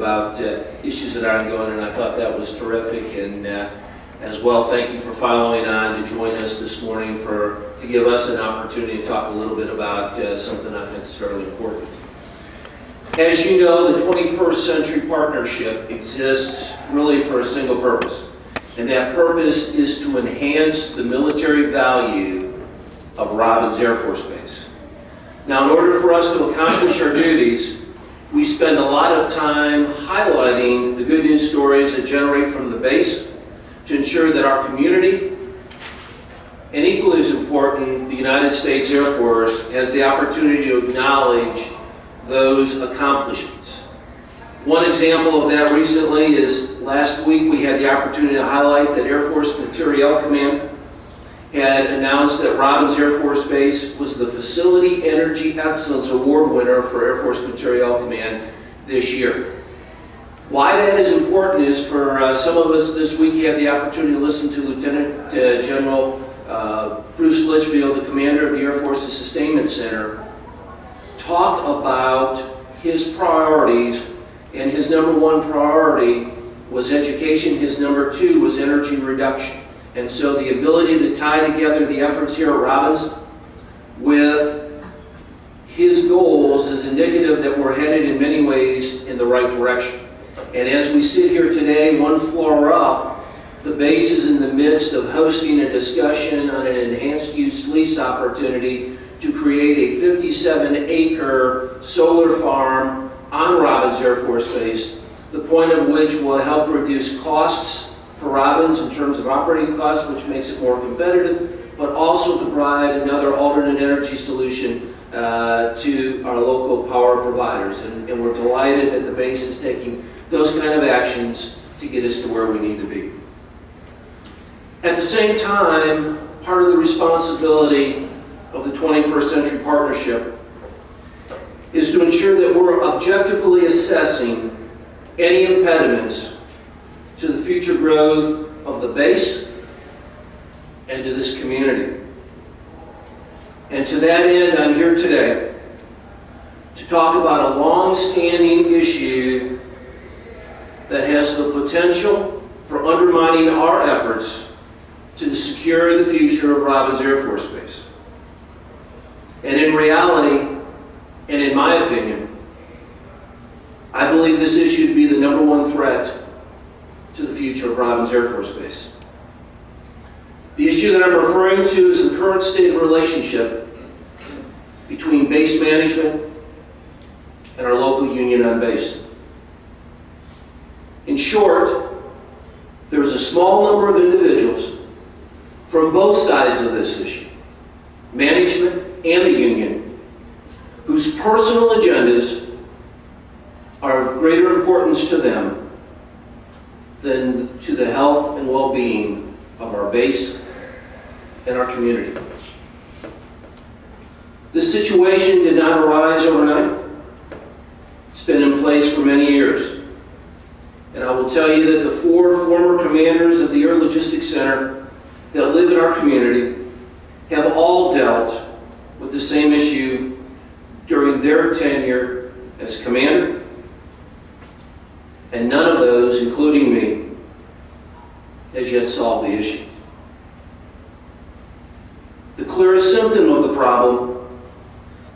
about issues that are ongoing, and I thought that was terrific. And as well, thank you for following on to join us this morning to give us an opportunity to talk a little bit about something I think is fairly important. As you know, the 21st Century Partnership exists really for a single purpose, and that purpose is to enhance the military value of Robins Air Force Base. Now, in order for us to accomplish our duties, we spend a lot of time highlighting the good news stories that generate from the base to ensure that our community, and equally as important, the United States Air Force, has the opportunity to acknowledge those accomplishments. One example of that recently is last week we had the opportunity to highlight that Air Force Materiel Command had announced that Robins Air Force Base was the Facility Energy Excellence Award winner for Air Force Materiel Command this year. Why that is important is for some of us this week you had the opportunity to listen to Lieutenant General Bruce Litchfield, the commander of the Air Force's Sustainment Center, talk about his priorities, and his number one priority was education, his number two was energy reduction. And so the ability to tie together the efforts here at Robins with his goals is indicative that we're headed in many ways in the right direction. And as we sit here today, one floor up, the base is in the midst of hosting a discussion on an enhanced use lease opportunity to create a 57-acre solar farm on Robins Air Force Base, the point of which will help reduce costs for Robins in terms of operating costs, which makes it more competitive, but also to provide another alternate energy solution to our local power providers. And we're delighted that the base is taking those kind of actions to get us to where we need to be. At the same time, part of the responsibility of the 21st Century Partnership is to ensure that we're objectively assessing any impediments to the future growth of the base and to this community. And to that end, I'm here today to talk about a long-standing issue that has the potential for undermining our efforts to secure the future of Robins Air Force Base. And in reality, and in my opinion, I believe this issue to be the number one threat to the future of Robins Air Force Base. The issue that I'm referring to is the current state of relationship between base management and our local union on base. In short, there's a small number of individuals from both sides of this issue, management and the union, whose personal agendas are of greater importance to them than to the health and well-being of our base and our community. This situation did not arise overnight. It's been in place for many years. And I will tell you that the 4 former commanders of the Air Logistics Center that live in our community have all dealt with the same issue during their tenure as commander, and none of those, including me, has yet solved the issue. The clearest symptom of the problem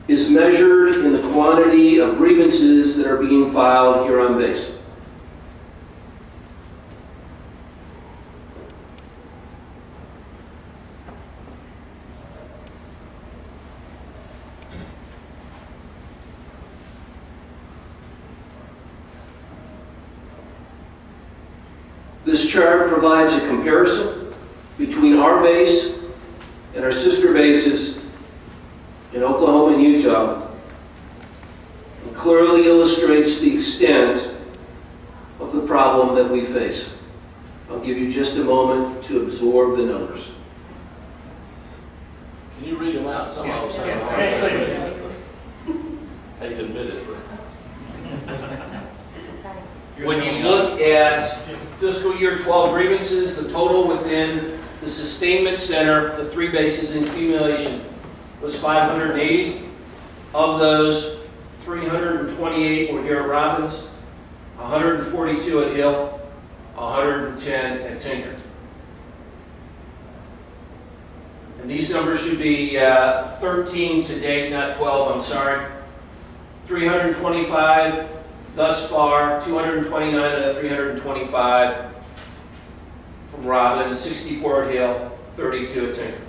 is measured in the quantity of grievances that are being filed here on base. This chart provides a comparison between our base and our sister bases in Oklahoma and Utah, and clearly illustrates the extent of the problem that we face. I'll give you just a moment to absorb the numbers. Can you read them out? Some of them. Yes. Hate to admit it, When you look at fiscal year 12 grievances, the total within the sustainment center, the 3 bases in accumulation, was 580. Of those, 328 were here at Robins, 142 at Hill, 110 at Tinker. And these numbers should be 13 to date, not 12, I'm sorry. 325 thus far, 229 of that 325 from Robin, 64 at Hill, 32 at Tinker.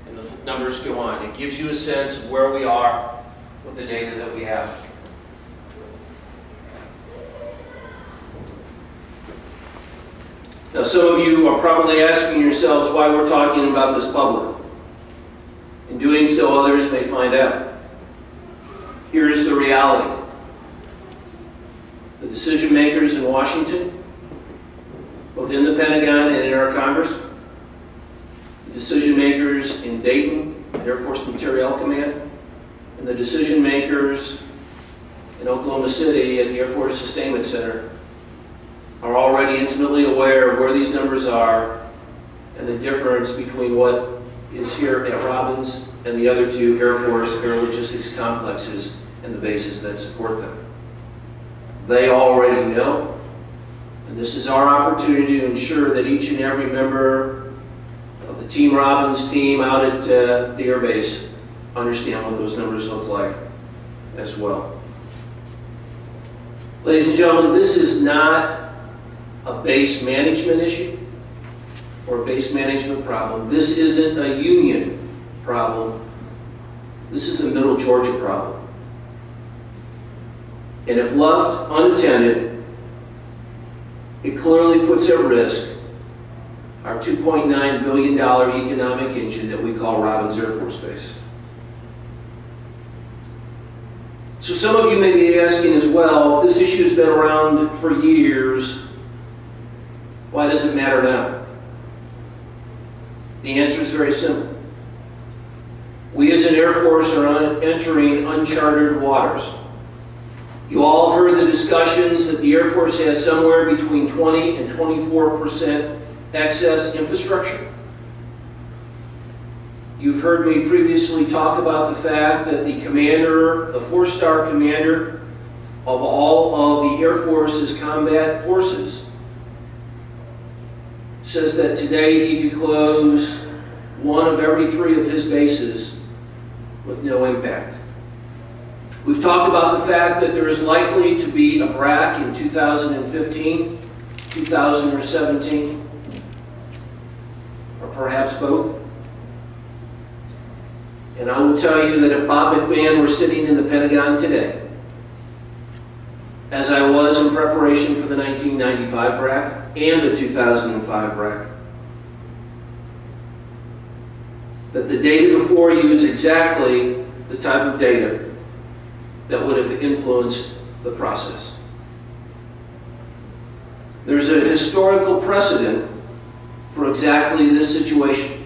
And the numbers go on. It gives you a sense of where we are with the data that we have. Now, some of you are probably asking yourselves why we're talking about this publicly. In doing so, others may find out. Here's the reality. The decision makers in Washington, both in the Pentagon and in our Congress, the decision makers in Dayton, Air Force Materiel Command, and the decision makers in Oklahoma City at the Air Force Sustainment Center are already intimately aware of where these numbers are and the difference between what is here at Robins and the other two Air Force Air Logistics complexes and the bases that support them. They already know, and this is our opportunity to ensure that each and every member of the Team Robins team out at the Air Base understand what those numbers look like as well. Ladies and gentlemen, this is not a base management issue or a base management problem. This isn't a union problem. This is a Middle Georgia problem. And if left unattended, it clearly puts at risk our $2.9 billion economic engine that we call Robins Air Force Base. So some of you may be asking as well, if this issue has been around for years, why does it matter now? The answer is very simple. We as an Air Force are entering uncharted waters. You all have heard the discussions that the Air Force has somewhere between 20 and 24% excess infrastructure. You've heard me previously talk about the fact that the commander, the 4-star commander of all of the Air Force's combat forces, says that today he could close 1 of every 3 of his bases with no impact. We've talked about the fact that there is likely to be a BRAC in 2015, 2017, or perhaps both. And I will tell you that if Bob McMahon were sitting in the Pentagon today, as I was in preparation for the 1995 BRAC and the 2005 BRAC, that the data before you is exactly the type of data that would have influenced the process. There's a historical precedent for exactly this situation.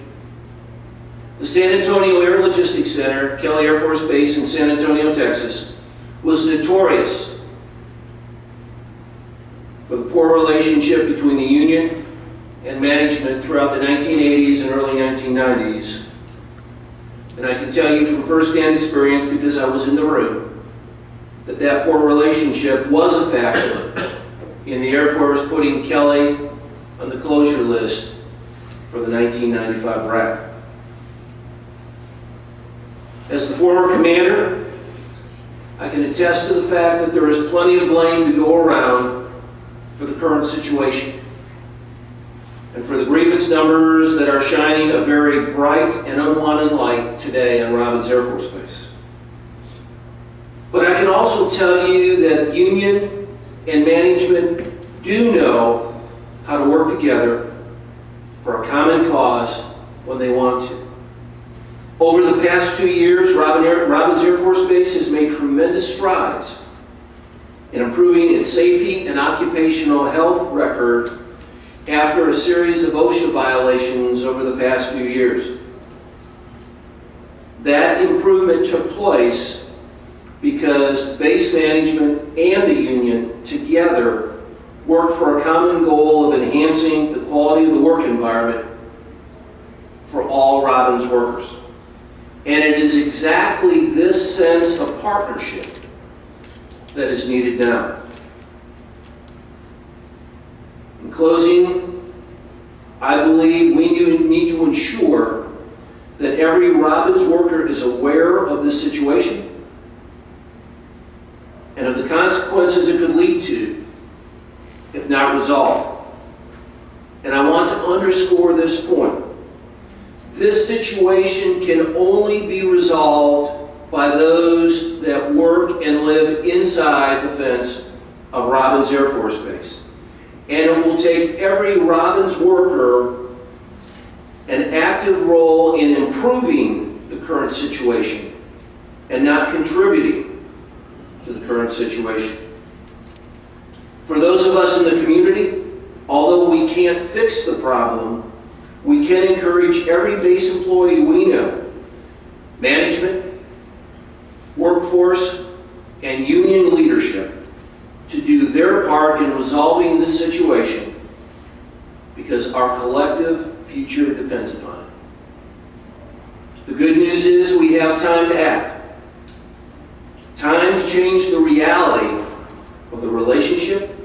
The San Antonio Air Logistics Center, Kelly Air Force Base in San Antonio, Texas, was notorious for the poor relationship between the union and management throughout the 1980s and early 1990s. And I can tell you from firsthand experience, because I was in the room, that that poor relationship was a factor in the Air Force putting Kelly on the closure list for the 1995 BRAC. As the former commander, I can attest to the fact that there is plenty of blame to go around for the current situation and for the grievance numbers that are shining a very bright and unwanted light today on Robins Air Force Base. But I can also tell you that union and management do know how to work together for a common cause when they want to. Over the past 2 years, Robins Air Force Base has made tremendous strides in improving its safety and occupational health record after a series of OSHA violations over the past few years. That improvement took place because base management and the union together worked for a common goal of enhancing the quality of the work environment for all Robins workers. And it is exactly this sense of partnership that is needed now. In closing, I believe we need to ensure that every Robbins worker is aware of this situation and of the consequences it could lead to if not resolved. And I want to underscore this point. This situation can only be resolved by those that work and live inside the fence of Robbins Air Force Base. And it will take every Robbins worker an active role in improving the current situation and not contributing to the current situation. For those of us in the community, although we can't fix the problem, we can encourage every base employee we know, management, workforce, and union leadership to do their part in resolving this situation because our collective future depends upon it. The good news is we have time to act. Time to change the reality of the relationship,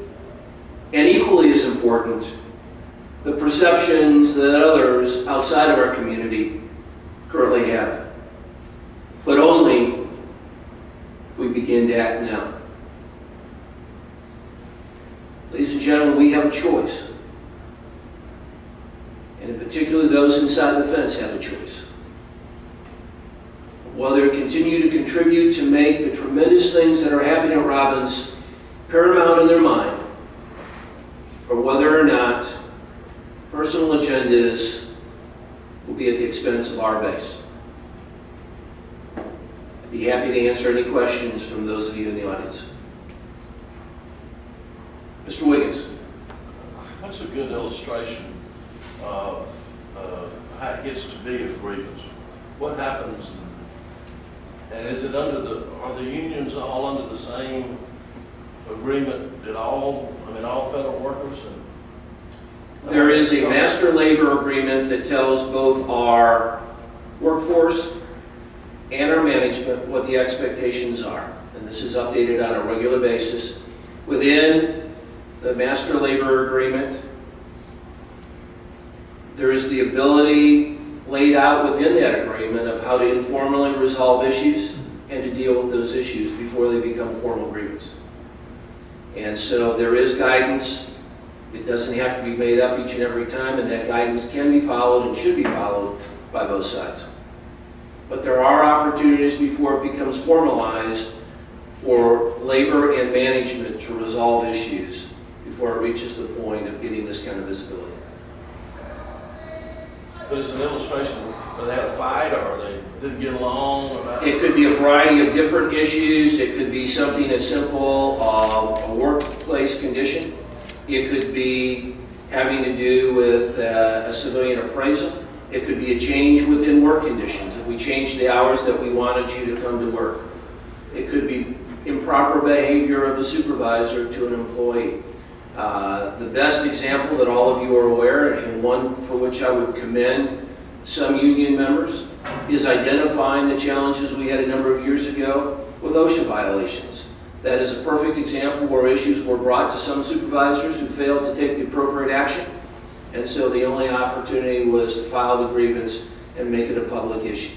and equally as important, the perceptions that others outside of our community currently have. But only if we begin to act now. Ladies and gentlemen, we have a choice. And in particular, those inside the fence have a choice. Whether to continue to contribute to make the tremendous things that are happening at Robbins paramount in their mind, or whether or not personal agendas will be at the expense of our base. I'd be happy to answer any questions from those of you in the audience. Mr. Wiggins. That's a good illustration of how it gets to be a grievance. What happens, and is it are the unions all under the same agreement that all federal workers? There is a master labor agreement that tells both our workforce and our management what the expectations are. And this is updated on a regular basis. Within the master labor agreement, there is the ability laid out within that agreement of how to informally resolve issues and to deal with those issues before they become formal grievance. And so there is guidance. It doesn't have to be made up each and every time, and that guidance can be followed and should be followed by both sides. But there are opportunities before it becomes formalized for labor and management to resolve issues before it reaches the point of getting this kind of visibility. But it's an illustration, they had a fight or they didn't get along? It could be a variety of different issues. It could be something as simple as a workplace condition. It could be having to do with a civilian appraisal. It could be a change within work conditions. If we changed the hours that we wanted you to come to work. It could be improper behavior of the supervisor to an employee. The best example that all of you are aware, and one for which I would commend some union members, is identifying the challenges we had a number of years ago with OSHA violations. That is a perfect example where issues were brought to some supervisors who failed to take the appropriate action, and so the only opportunity was to file the grievance and make it a public issue.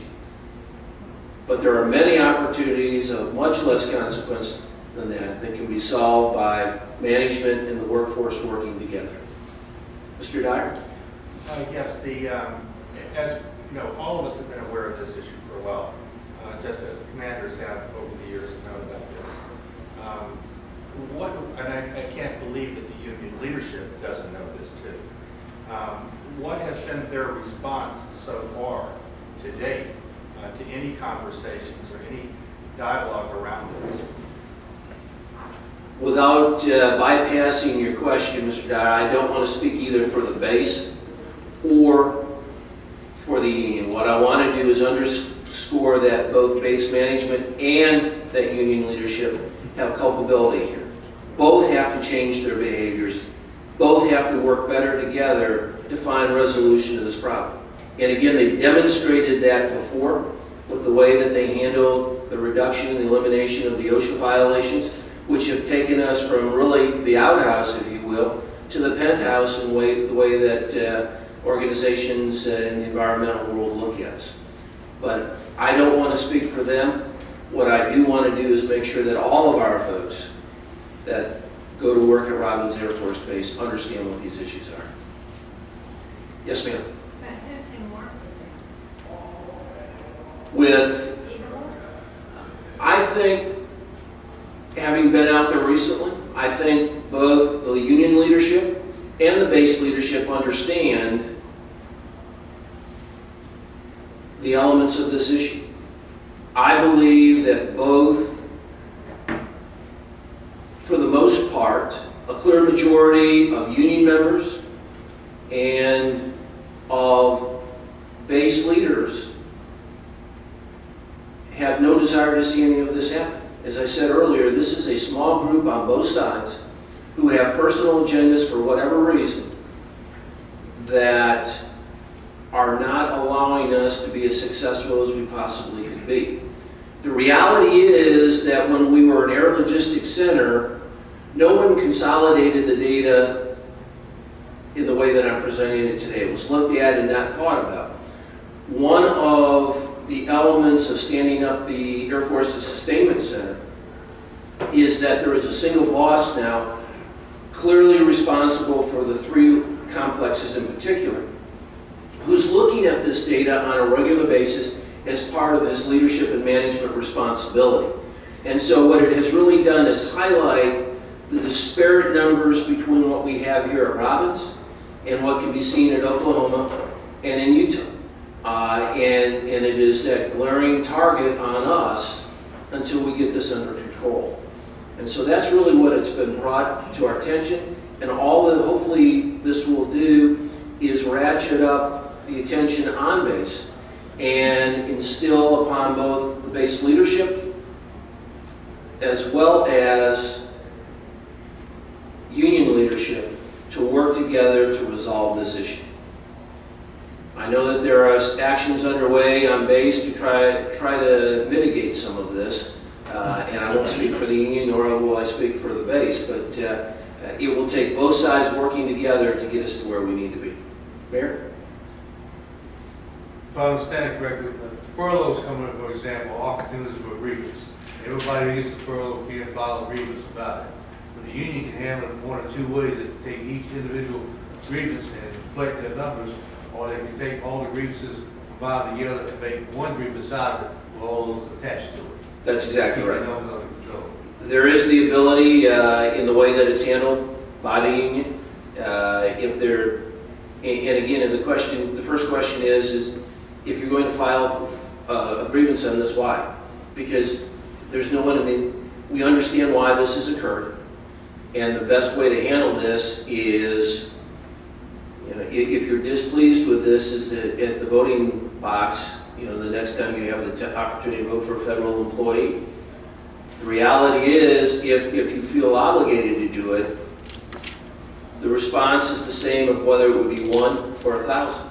But there are many opportunities of much less consequence than that can be solved by management and the workforce working together. Mr. Dyer? Yes, as you know, all of us have been aware of this issue for a while, just as the commanders have over the years known about this. I can't believe that the union leadership doesn't know this too. What has been their response so far to date to any conversations or any dialogue around this? Without bypassing your question, Mr. Dyer, I don't want to speak either for the base or for the union. What I want to do is underscore that both base management and that union leadership have culpability here. Both have to change their behaviors. Both have to work better together to find resolution to this problem. And again, they demonstrated that before with the way that they handled the reduction and the elimination of the OSHA violations. which have taken us from really the outhouse, if you will, to the penthouse in the way that organizations in the environmental world look at us. But I don't want to speak for them. What I do want to do is make sure that all of our folks that go to work at Robins Air Force Base understand what these issues are. Yes, ma'am. With, I think, having been out there recently, I think both the union leadership and the base leadership understand the elements of this issue. I believe that both, for the most part, a clear majority of union members and of base leaders have no desire to see any of this happen. As I said earlier, this is a small group on both sides who have personal agendas for whatever reason that are not allowing us to be as successful as we possibly could be. The reality is that when we were an air logistics center, no one consolidated the data in the way that I'm presenting it today. It was looked at and not thought about. One of the elements of standing up the Air Force's Sustainment Center is that there is a single boss now, clearly responsible for the 3 complexes in particular, who's looking at this data on a regular basis as part of his leadership and management responsibility. And so what it has really done is highlight the disparate numbers between what we have here at Robins and what can be seen in Oklahoma and in Utah. And it is that glaring target on us until we get this under control. And so that's really what it's been brought to our attention. And all that hopefully this will do is ratchet up the attention on base and instill upon both the base leadership as well as union leadership to work together to resolve this issue. I know that there are actions underway on base to try to mitigate some of this, and I won't speak for the union nor will I speak for the base, but it will take both sides working together to get us to where we need to be. Mayor? If I understand it correctly, furloughs come in, for example, opportunities for grievance. Everybody who gets the furlough can file a grievance about it. But the union can handle it in 1 or 2 ways. They can take each individual grievance and reflect their numbers, or they can take all the grievances, combine together and make one grievance out of it with all those attached to it. That's exactly right. Keep the numbers under control. There is the ability in the way that it's handled by the union. If they're, and again, in the first question is if you're going to file a grievance on this, why? Because there's no one in the, we understand why this has occurred, and the best way to handle this is, you know, if you're displeased with this, is that at the voting box, you know, the next time you have the opportunity to vote for a federal employee. The reality is, if you feel obligated to do it, the response is the same of whether it would be 1 or 1,000.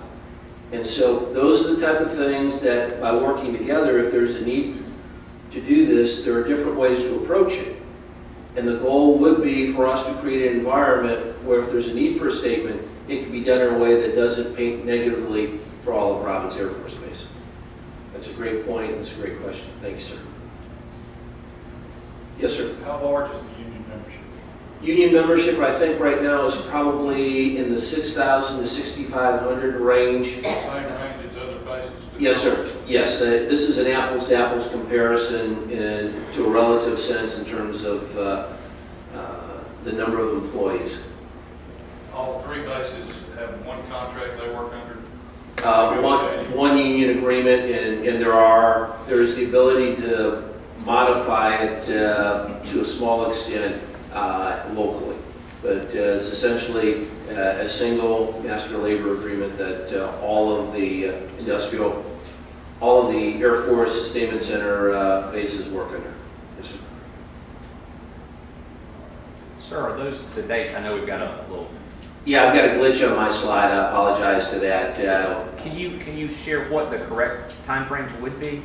And so those are the type of things that by working together, if there's a need to do this, there are different ways to approach it. And the goal would be for us to create an environment where if there's a need for a statement, it can be done in a way that doesn't paint negatively for all of Robins Air Force Base. That's a great point. That's a great question. Thank you, sir. Yes, sir. How large is the union membership? Union membership, I think right now is probably in the 6,000 to 6,500 range. Same range as other places? Yes, sir. Yes, this is an apples-to-apples comparison to a relative sense in terms of the number of employees. All 3 bases have one contract they work under? One union agreement, and there is the ability to modify it to a small extent locally. But it's essentially a single master labor agreement that all of the Air Force Sustainment Center bases work under. Yes, sir. Sir, are those the dates? I know we've got a little. Yeah, I've got a glitch on my slide. I apologize to that. Can you share what the correct timeframes would be?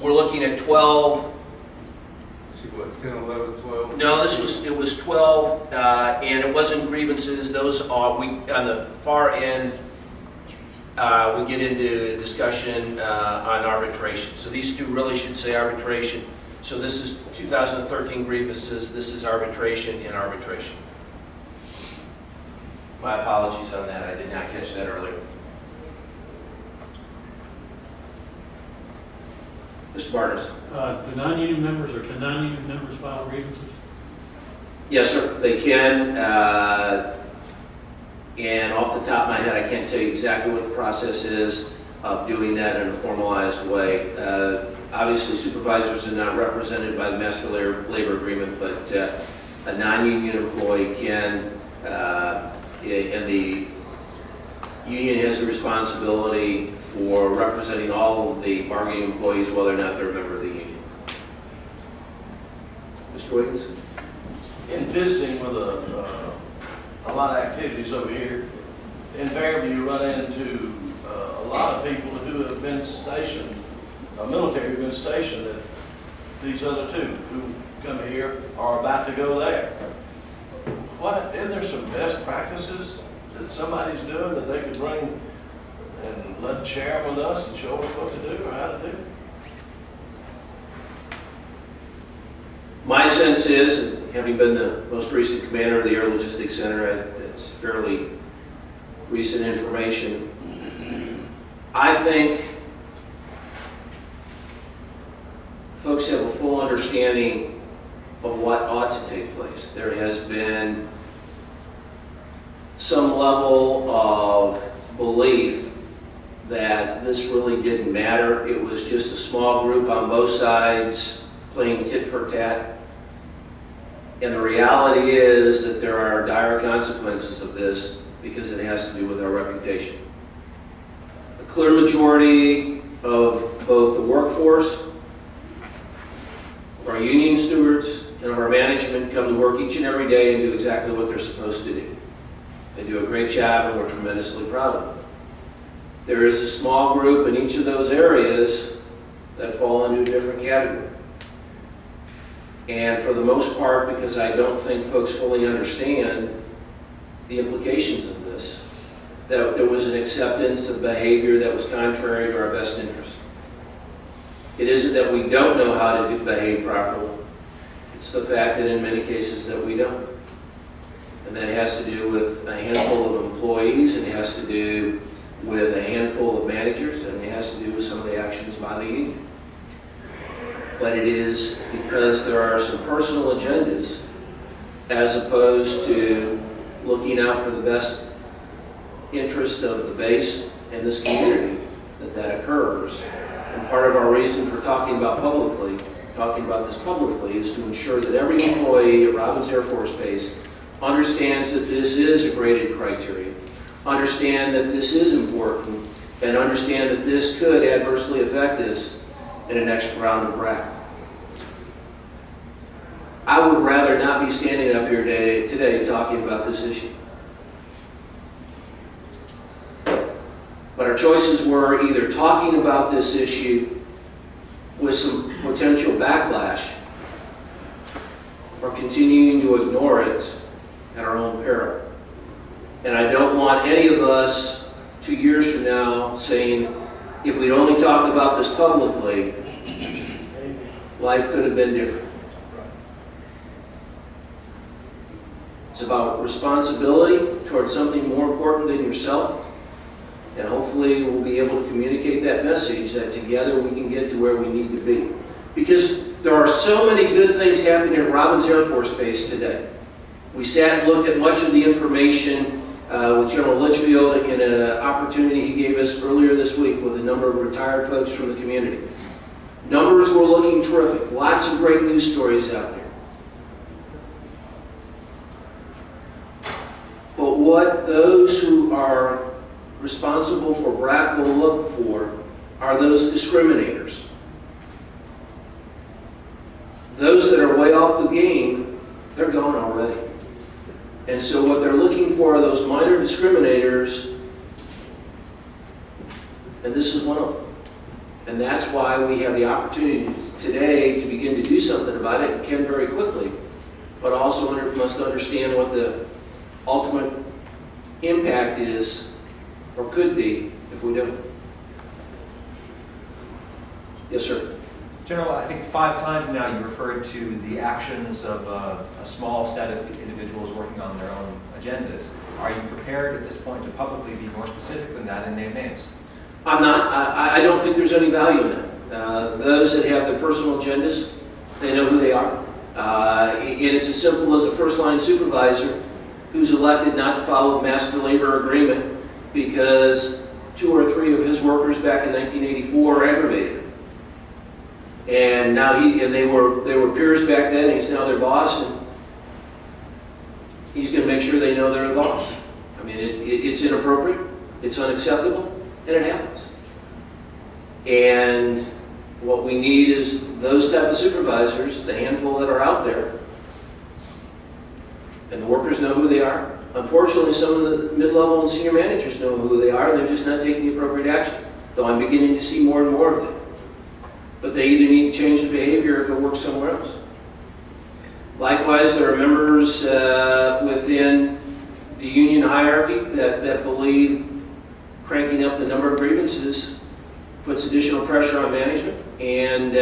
We're looking at 12. See what, 10, 11, 12? No, it was 12, and it wasn't grievances. Those are, on the far end, we get into discussion on arbitration. So these two really should say arbitration. So this is 2013 grievances, this is arbitration and arbitration. My apologies on that, I did not catch that earlier. Mr. Barnes. Do non-union members or can non-union members file grievances? Yes, sir, they can. And off the top of my head, I can't tell you exactly what the process is of doing that in a formalized way. Obviously, supervisors are not represented by the master labor agreement, but a non-union employee can, and the union has the responsibility for representing all of the bargaining employees, whether or not they're a member of the union. Mr. Wiggins? In visiting with a lot of activities over here, invariably you run into a lot of people who have been stationed, military who've been stationed at these other two who come here are about to go there. What, isn't there some best practices that somebody's doing that they could bring and let share with us and show us what to do or how to do? My sense is, having been the most recent commander of the Air Logistics Center, it's fairly recent information. I think folks have a full understanding of what ought to take place. There has been some level of belief that this really didn't matter. It was just a small group on both sides playing tit for tat. And the reality is that there are dire consequences of this because it has to do with our reputation. A clear majority of both the workforce, our union stewards, and of our management come to work each and every day and do exactly what they're supposed to do. They do a great job and we're tremendously proud of them. There is a small group in each of those areas that fall into a different category. And for the most part, because I don't think folks fully understand the implications of this, that there was an acceptance of behavior that was contrary to our best interest. It isn't that we don't know how to behave properly. It's the fact that in many cases that we don't. And that has to do with a handful of employees, it has to do with a handful of managers, and it has to do with some of the actions by the union. But it is because there are some personal agendas as opposed to looking out for the best interest of the base and this community that occurs. And part of our reason for talking about this publicly is to ensure that every employee at Robins Air Force Base understands that this is a graded criteria, understand that this is important, and understand that this could adversely affect us in the next round of BRAC. I would rather not be standing up here today talking about this issue. But our choices were either talking about this issue with some potential backlash or continuing to ignore it at our own peril. And I don't want any of us 2 years from now saying, if we'd only talked about this publicly, life could have been different. It's about responsibility towards something more important than yourself. And hopefully we'll be able to communicate that message that together we can get to where we need to be. Because there are so many good things happening at Robins Air Force Base today. We sat and looked at much of the information with General Litchfield in an opportunity he gave us earlier this week with a number of retired folks from the community. Numbers were looking terrific. Lots of great news stories out there. But what those who are responsible for BRAC will look for are those discriminators. Those that are way off the game, they're gone already. And so what they're looking for are those minor discriminators, and this is one of them. And that's why we have the opportunity today to begin to do something about it, it can very quickly, but also must understand what the ultimate impact is, or could be, if we don't. Yes, sir. General, I think 5 times now you referred to the actions of a small set of individuals working on their own agendas. Are you prepared at this point to publicly be more specific than that and name names? I'm not. I don't think there's any value in that. Those that have their personal agendas, they know who they are. And it's as simple as a first-line supervisor who's elected not to follow the master labor agreement because 2 or 3 of his workers back in 1984 were aggravated. And now they were peers back then, and he's now their boss, and he's going to make sure they know they're the boss. I mean, it's inappropriate, it's unacceptable, and it happens. And what we need is those type of supervisors, the handful that are out there, and the workers know who they are. Unfortunately, some of the mid-level and senior managers know who they are, and they're just not taking the appropriate action, though I'm beginning to see more and more of that. But they either need to change the behavior or go work somewhere else. Likewise, there are members within the union hierarchy that believe cranking up the number of grievances puts additional pressure on management, and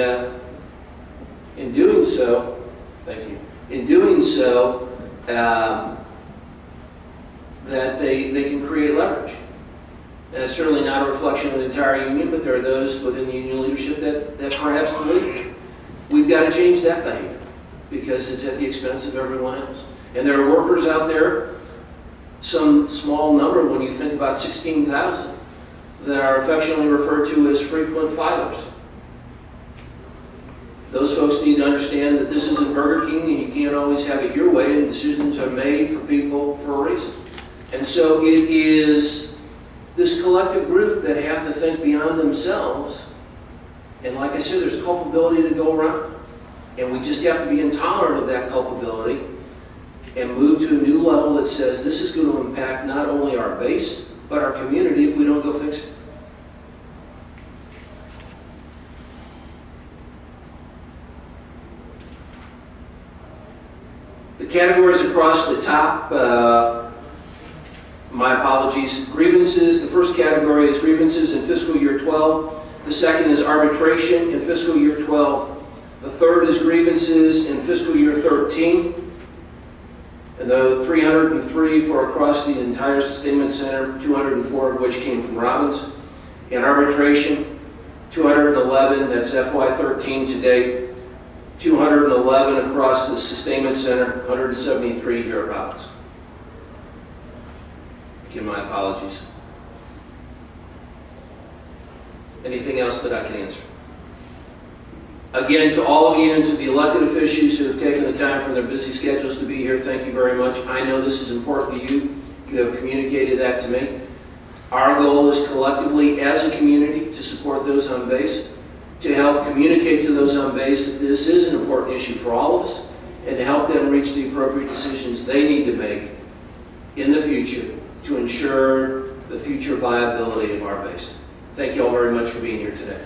in doing so, thank you, in doing so, that they can create leverage. And it's certainly not a reflection of the entire union, but there are those within the union leadership that perhaps believe we've got to change that behavior because it's at the expense of everyone else. And there are workers out there, some small number when you think about 16,000, that are affectionately referred to as frequent filers. Those folks need to understand that this isn't Burger King and you can't always have it your way, and decisions are made for people for a reason. And so it is this collective group that have to think beyond themselves. And like I said, there's culpability to go around. And we just have to be intolerant of that culpability and move to a new level that says this is going to impact not only our base, but our community if we don't go fix it. The categories across the top, my apologies, grievances. The first category is grievances in fiscal year 12. The second is arbitration in fiscal year 12. The third is grievances in fiscal year 13. And the 303 for across the entire sustainment center, 204 of which came from Robbins. In arbitration, 211, that's FY13 to date. 211 across the sustainment center, 173 here at Robbins. Again, my apologies. Anything else that I can answer? Again, to all of you and to the elected officials who have taken the time from their busy schedules to be here, thank you very much. I know this is important to you. You have communicated that to me. Our goal is collectively as a community to support those on base, to help communicate to those on base that this is an important issue for all of us, and to help them reach the appropriate decisions they need to make in the future to ensure the future viability of our base. Thank you all very much for being here today.